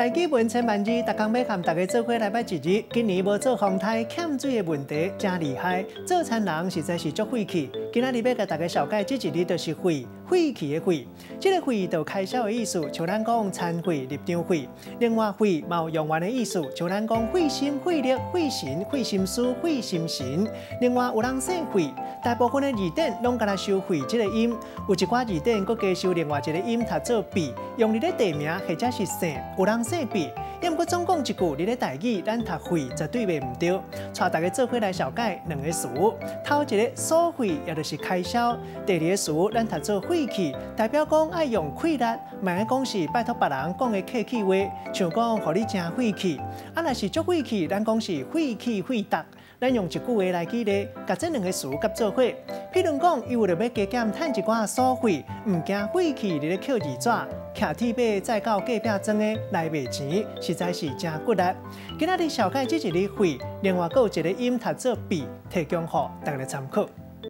大基本千万字，逐工要和大家做伙来摆一日。今年无做风台欠水的问题真厉害，做餐人实在是足费气。今仔日要甲大家小解这一日就是费气的费。这个费就开销的意思，像咱讲餐费、入场费。另外费嘛有用完的意思，像咱讲费心、费力、费神、费心思、费心神。另外有人说费，大部分的字典拢敢若收费这个音，有一寡字典佫加收另外一个音，读做笔，用你的地名或者是姓，有人说笔。要毋过总讲一句，你咧台语，咱读费绝对袂唔对。带大家做伙来小解两个词。头一个所费，也就是开销；第二个词，咱读做费气，代表讲爱用气力，莫爱讲是拜托别人讲的客气话，像讲互你真费气。啊，若是足费气，咱讲是费气费达。咱用一句话来举例，甲这两个词夹做伙。譬如讲，伊为了要加减趁一寡所费，唔惊费气，你咧扣字纸。徛铁马再到隔壁庄的来卖钱，实在是真骨力。今仔日小解这一日费，另外还有一个音读做笔，提供予大家参考。